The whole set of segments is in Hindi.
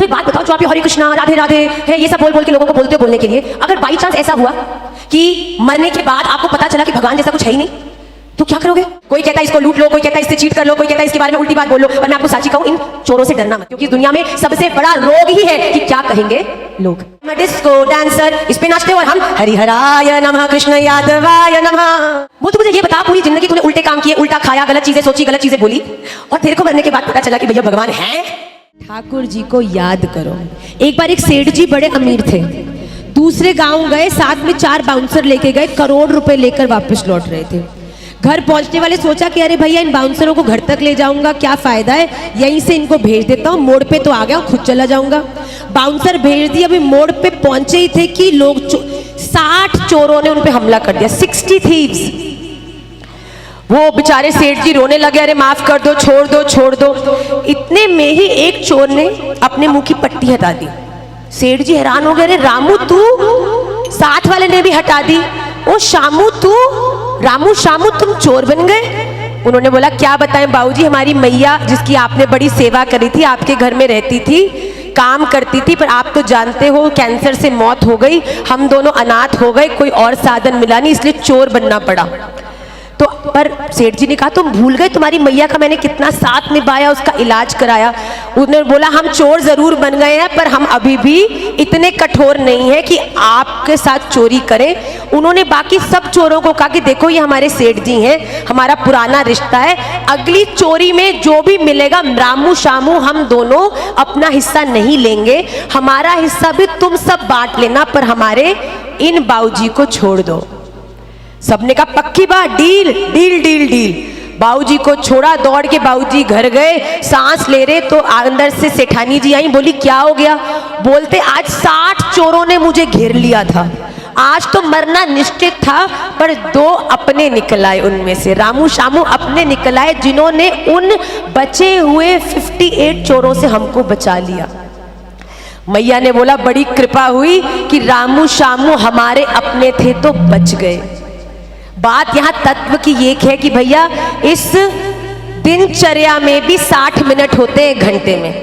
तो एक बात बताओ, जो आप ये हरे कृष्णा राधे राधे है ये सब बोल बोल के लोगों को बोलने के लिए, अगर बाई चांस ऐसा हुआ कि मरने के बाद आपको पता चला कि भगवान जैसा कुछ है ही नहीं, तो क्या करोगे? कोई कहता है इसको लूट लो, कोई कहता है इससे चीट कर लो, कोई कहता है इसके बारे में उल्टी बात बोल लो, पर मैं आपको साची कहूं, इन चोरों से डरना मत, क्योंकि इस दुनिया में सबसे बड़ा रोग ही है कि क्या कहेंगे लोग। मैं डिस्को डांसर, इस पे नाचते और हम हरिहराय नमः कृष्ण यादवाय नमः। वो तो मुझे ये बता, पूरी जिंदगी तूने उल्टे काम किए, उल्टा खाया, गलत चीजें सोची, गलत चीजें बोली, और तेरे को मरने के बाद पता चला कि भैया भगवान है। ठाकुर जी को याद करो। एक बार एक सेठ जी बड़े अमीर थे, दूसरे गांव गए, साथ में 4 बाउंसर लेके गए, करोड़ रुपए लेकर वापस लौट रहे थे। घर पहुंचने वाले सोचा कि अरे भैया इन बाउंसरों को घर तक ले जाऊंगा, क्या फायदा है, यहीं से इनको भेज देता हूँ, मोड़ पे तो आ गया, खुद चला जाऊंगा। बाउंसर भेज दिया, अभी मोड़ पे पहुंचे ही थे कि लोग 60 चोरों ने उन पे हमला कर दिया, 60 थीव्स। वो बेचारे सेठ जी रोने लगे, अरे माफ कर दो, छोड़ दो, छोड़ दो। इतने में ही एक चोर ने अपने मुंह की पट्टी हटा दी। सेठ जी हैरान हो गए, अरे रामू तू? साथ वाले ने भी हटा दी। ओ शामू तू? रामू शामू तुम चोर बन गए? उन्होंने बोला क्या बताएं बाबूजी, हमारी मैया जिसकी आपने बड़ी सेवा करी थी, आपके घर में रहती थी, काम करती थी, पर आप तो जानते हो कैंसर से मौत हो गई, हम दोनों अनाथ हो गए, कोई और साधन मिला नहीं, इसलिए चोर बनना पड़ा। तो पर सेठ जी ने कहा तुम भूल गए तुम्हारी मैया का मैंने कितना साथ निभाया, उसका इलाज कराया। उन्होंने बोला हम चोर जरूर बन गए हैं, पर हम अभी भी इतने कठोर नहीं है कि आपके साथ चोरी करें। उन्होंने बाकी सब चोरों को कहा कि देखो ये हमारे सेठ जी हैं, हमारा पुराना रिश्ता है, अगली चोरी में जो भी मिलेगा रामू शामू हम दोनों अपना हिस्सा नहीं लेंगे, हमारा हिस्सा भी तुम सब बांट लेना, पर हमारे इन बाबूजी को छोड़ दो। सबने कहा पक्की बात, डील डील डील डील। बाबूजी को छोड़ा, दौड़ के बाबूजी घर गए, सांस ले रहे तो अंदर से सेठानी जी आई, बोली क्या हो गया? बोलते आज 60 चोरों ने मुझे घेर लिया था, आज तो मरना निश्चित था, पर 2 अपने निकल आए, उनमें से रामू शामू अपने निकल आए, जिन्होंने उन बचे हुए 58 चोरों से हमको बचा लिया। मैया ने बोला बड़ी कृपा हुई कि रामू शामू हमारे अपने थे तो बच गए। बात यहाँ तत्व की ये है कि भैया इस दिनचर्या में भी 60 मिनट होते हैं घंटे में,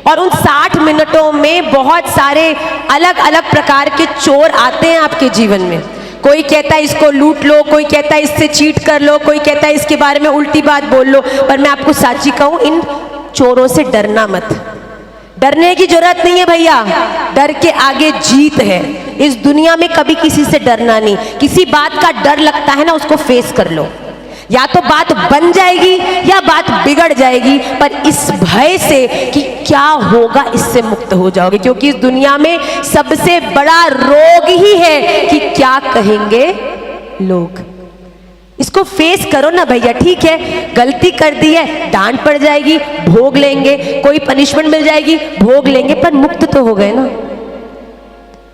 और उन 60 मिनटों में बहुत सारे अलग अलग प्रकार के चोर आते हैं आपके जीवन में। कोई कहता है इसको लूट लो, कोई कहता है इससे चीट कर लो, कोई कहता है इसके बारे में उल्टी बात बोल लो, पर मैं आपको साची कहूँ, इन चोरों से डरना मत। डरने की जरूरत नहीं है भैया, डर के आगे जीत है। इस दुनिया में कभी किसी से डरना नहीं। किसी बात का डर लगता है ना, उसको फेस कर लो, या तो बात बन जाएगी या बात बिगड़ जाएगी, पर इस भय से कि क्या होगा इससे मुक्त हो जाओगे, क्योंकि इस दुनिया में सबसे बड़ा रोग ही है कि क्या कहेंगे लोग। इसको फेस करो ना भैया, ठीक है गलती कर दी है, डांट पड़ जाएगी, भोग लेंगे, कोई पनिशमेंट मिल जाएगी, भोग लेंगे, पर मुक्त तो हो गए ना।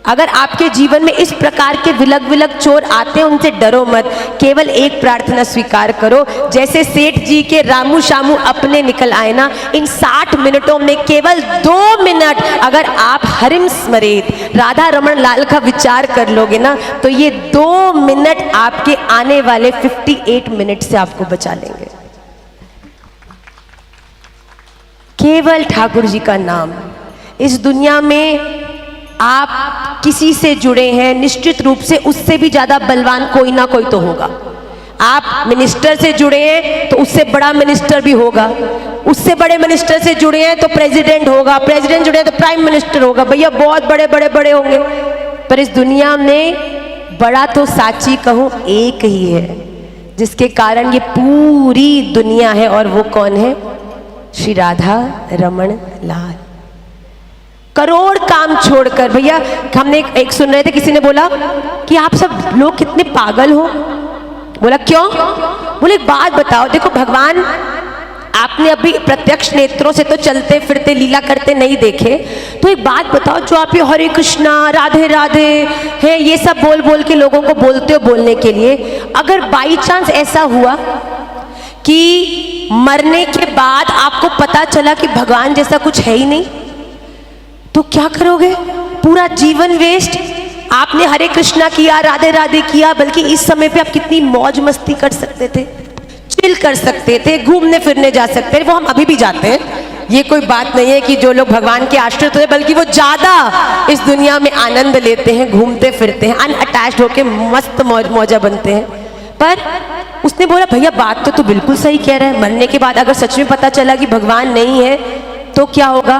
अगर आपके जीवन में इस प्रकार के विलग विलग चोर आते हैं, उनसे डरो मत, केवल एक प्रार्थना स्वीकार करो, जैसे सेठ जी के रामू शामू अपने निकल आए ना, इन 60 मिनटों में केवल 2 मिनट अगर आप हरिम स्मरेत राधा रमन लाल का विचार कर लोगे ना, तो ये 2 मिनट आपके आने वाले 58 मिनट से आपको बचा लेंगे। केवल ठाकुर जी का नाम। इस दुनिया में आप किसी से जुड़े हैं, निश्चित रूप से उससे भी ज्यादा बलवान कोई ना कोई तो होगा। आप मिनिस्टर से जुड़े हैं तो उससे बड़ा मिनिस्टर भी होगा, उससे बड़े मिनिस्टर से जुड़े हैं तो प्रेसिडेंट होगा, प्रेसिडेंट जुड़े हैं तो प्राइम मिनिस्टर होगा, भैया बहुत बड़े बड़े बड़े होंगे। पर इस दुनिया में बड़ा तो साची कहूं एक ही है, जिसके कारण ये पूरी दुनिया है, और वो कौन है? श्री राधा रमन लाल। करोड़ काम छोड़कर भैया, हमने एक सुन रहे थे, किसी ने बोला कि आप सब लोग कितने पागल हो। बोला क्यों? बोले एक बात बताओ, देखो भगवान आपने अभी प्रत्यक्ष नेत्रों से तो चलते फिरते लीला करते नहीं देखे, तो एक बात बताओ, जो आप ये हरे कृष्णा राधे राधे है ये सब बोल बोल के लोगों को बोलते हो बोलने के लिए, अगर बाई चांस ऐसा हुआ कि मरने के बाद आपको पता चला कि भगवान जैसा कुछ है ही नहीं, तो क्या करोगे? पूरा जीवन वेस्ट। आपने हरे कृष्णा किया, राधे राधे किया, बल्कि इस समय पे आप कितनी मौज मस्ती कर सकते थे, चिल कर सकते थे, घूमने फिरने जा सकते थे, वो हम अभी भी जाते हैं, ये कोई बात नहीं है कि जो लोग भगवान के आश्रित होते हैं, बल्कि वो ज़्यादा इस दुनिया में आनंद लेते हैं, घूमते फिरते हैं, अनअटैच्ड होके मस्त मौजा बनते हैं। पर उसने बोला भैया बात तो तू बिल्कुल सही कह रहा है, मरने के बाद अगर सच में पता चला कि भगवान नहीं है तो क्या होगा?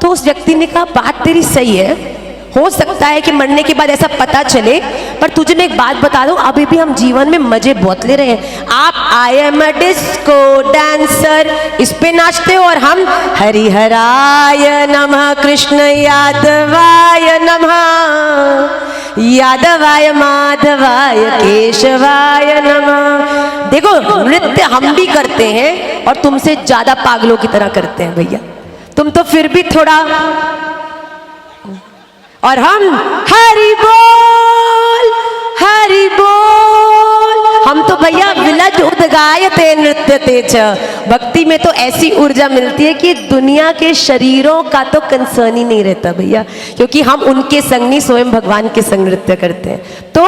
तो उस व्यक्ति ने कहा बात तेरी सही है, हो सकता है कि मरने के बाद ऐसा पता चले, पर तुझे मैं एक बात बता दूं, अभी भी हम जीवन में मजे बहुत ले रहे हैं। आप I am a disco dancer इस पे नाचते हो और हम हरिहराय नमः, कृष्ण यादवाय नमः, यादवाय माधवाय केशवाय नमः। देखो नृत्य हम भी करते हैं और तुमसे ज्यादा पागलों की तरह करते हैं भैया, तुम तो फिर भी थोड़ा, और हम हरि बोल हरि बोल, हम तो भैया विलज उदगायते नृत्यते च। भक्ति में तो ऐसी ऊर्जा मिलती है कि दुनिया के शरीरों का तो कंसर्न ही नहीं रहता भैया, क्योंकि हम उनके संग नहीं स्वयं भगवान के संग नृत्य करते हैं। तो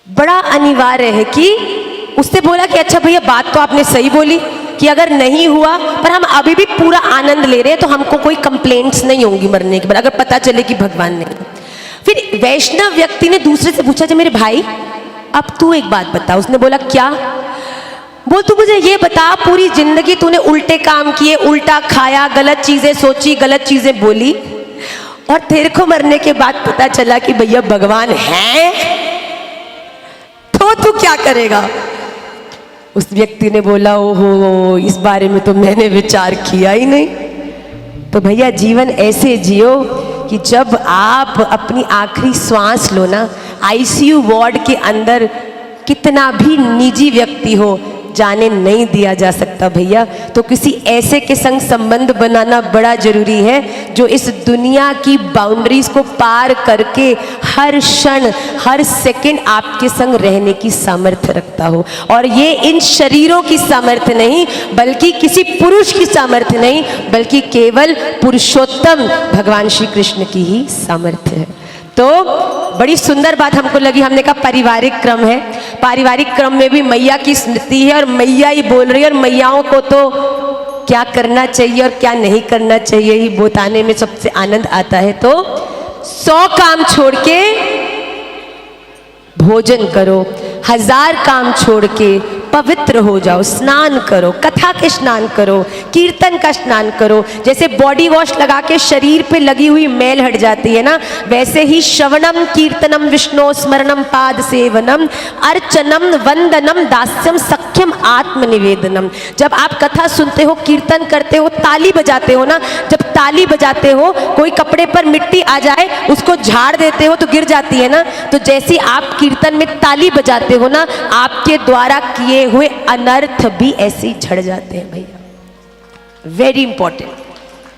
बड़ा अनिवार्य है कि उसने बोला कि अच्छा भैया बात तो आपने सही बोली कि अगर नहीं हुआ पर हम अभी भी पूरा आनंद ले रहे हैं तो हमको कोई कंप्लेंट्स नहीं होंगी मरने के बाद, अगर पता चले कि भगवान नहीं। फिर वैष्णव व्यक्ति ने दूसरे से पूछा कि मेरे भाई अब तू एक बात बता। उसने बोला क्या? बोल तू मुझे ये बता, पूरी जिंदगी तूने उल्टे काम किए, उल्टा खाया, गलत चीजें सोची, गलत चीजें बोली, और तेरे को मरने के बाद पता चला कि भैया भगवान है, तो तू क्या करेगा? उस व्यक्ति ने बोला ओहो इस बारे में तो मैंने विचार किया ही नहीं। तो भैया जीवन ऐसे जियो कि जब आप अपनी आखिरी श्वास लो ना, आईसीयू वार्ड के अंदर कितना भी निजी व्यक्ति हो जाने नहीं दिया जा सकता भैया। तो किसी ऐसे के संग संबंध बनाना बड़ा जरूरी है जो इस दुनिया की बाउंड्रीज को पार करके हर क्षण हर सेकंड आपके संग रहने की सामर्थ्य रखता हो। और ये इन शरीरों की सामर्थ्य नहीं, बल्कि किसी पुरुष की सामर्थ्य नहीं, बल्कि केवल पुरुषोत्तम भगवान श्री कृष्ण की ही सामर्थ्य है। तो बड़ी सुंदर बात हमको लगी, हमने कहा पारिवारिक क्रम है, पारिवारिक क्रम में भी मैया की स्मृति है और मैया ही बोल रही है, और मैयाओं को तो क्या करना चाहिए और क्या नहीं करना चाहिए ही बताने में सबसे आनंद आता है। तो 100 काम छोड़ के भोजन करो, 1000 काम छोड़ के पवित्र हो जाओ, स्नान करो, कथा के स्नान करो, कीर्तन का स्नान करो। जैसे बॉडी वॉश लगा के शरीर पे लगी हुई मैल हट जाती है ना, वैसे ही श्रवणम कीर्तनम विष्णु स्मरणम पाद सेवनम अर्चनम वंदनम दास्यम सख्यम आत्मनिवेदनम। जब आप कथा सुनते हो, कीर्तन करते हो, ताली बजाते हो ना, जब ताली बजाते हो कोई कपड़े पर मिट्टी आ जाए उसको झाड़ देते हो तो गिर जाती है ना, तो जैसे आप कीर्तन में ताली बजाते हो ना, आपके द्वारा किए हुए अनर्थ भी ऐसे ही झड़ जाते हैं भैया। Very important.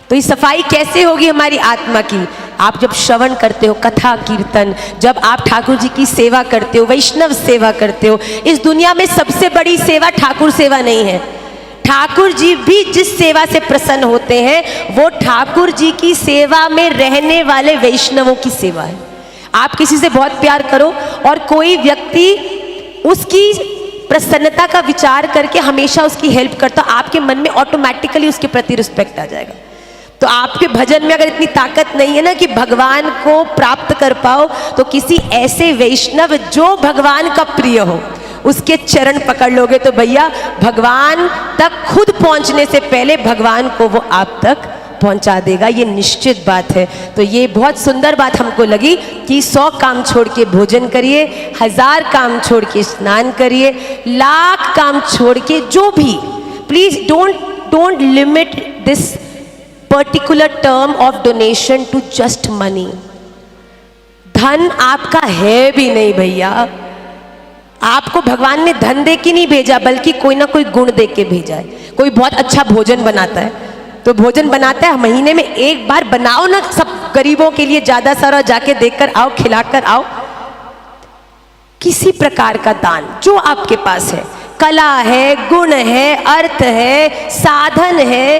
तो ये सफाई कैसे होगी हमारी आत्मा की? आप जब श्रवण करते हो, कथा कीर्तन, जब आप ठाकुर जी की सेवा करते हो, वैष्णव सेवा करते हो। इस दुनिया में सबसे बड़ी सेवा ठाकुर सेवा नहीं है। ठाकुर जी भी जिस सेवा से प्रसन्न होते हैं वो ठाकुर जी की सेवा में रहने वाले वैष्णवों की सेवा है। आप किसी से बहुत प्यार करो और कोई व्यक्ति उसकी प्रसन्नता का विचार करके हमेशा उसकी हेल्प करता, आपके मन में ऑटोमेटिकली उसके प्रति रिस्पेक्ट आ जाएगा। तो आपके भजन में अगर इतनी ताकत नहीं है ना कि भगवान को प्राप्त कर पाओ, तो किसी ऐसे वैष्णव जो भगवान का प्रिय हो उसके चरण पकड़ लोगे तो भैया भगवान तक खुद पहुंचने से पहले भगवान को वो आप तक पहुंचा देगा, ये निश्चित बात है। तो ये बहुत सुंदर बात हमको लगी कि 100 काम छोड़ के भोजन करिए, 1000 काम छोड़ के स्नान करिए, 1,00,000 काम छोड़ के जो भी, please don't limit this particular term of donation to just money. धन आपका है भी नहीं भैया, आपको भगवान ने धन दे के नहीं भेजा, बल्कि कोई ना कोई गुण दे के भेजा है। कोई बहुत अच्छा भोजन बनाता है तो भोजन बनाता है, महीने में एक बार बनाओ ना सब गरीबों के लिए, ज्यादा सारा जाके देखकर आओ, खिलाकर आओ। किसी प्रकार का दान जो आपके पास है, कला है, गुण है, अर्थ है, साधन है,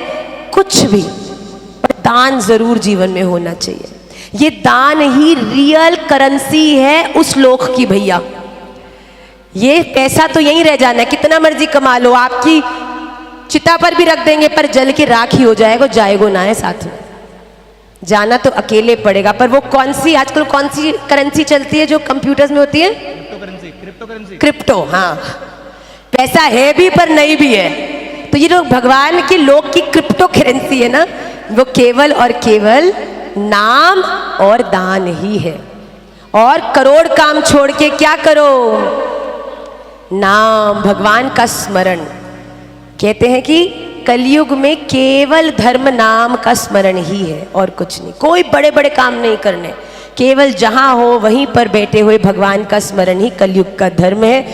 कुछ भी, पर दान जरूर जीवन में होना चाहिए। ये दान ही रियल करेंसी है उस लोक की भैया। ये पैसा तो यहीं रह जाना है, कितना मर्जी कमा लो, आपकी चिता पर भी रख देंगे पर जल के राख ही हो जाएगा, जाएगो ना है साथ में। जाना तो अकेले पड़ेगा। पर वो कौन सी आजकल कौन सी करेंसी चलती है जो कंप्यूटर्स में होती है? क्रिप्टो। हाँ, पैसा है भी पर नहीं भी है। तो ये जो भगवान के लोग की क्रिप्टो करेंसी है ना, वो केवल और केवल नाम और दान ही है। और करोड़ काम छोड़ के क्या करो? नाम, भगवान का स्मरण। कहते हैं कि कलयुग में केवल धर्म नाम का स्मरण ही है और कुछ नहीं। कोई बड़े बड़े काम नहीं करने, केवल जहां हो वहीं पर बैठे हुए भगवान का स्मरण ही कलयुग का धर्म है।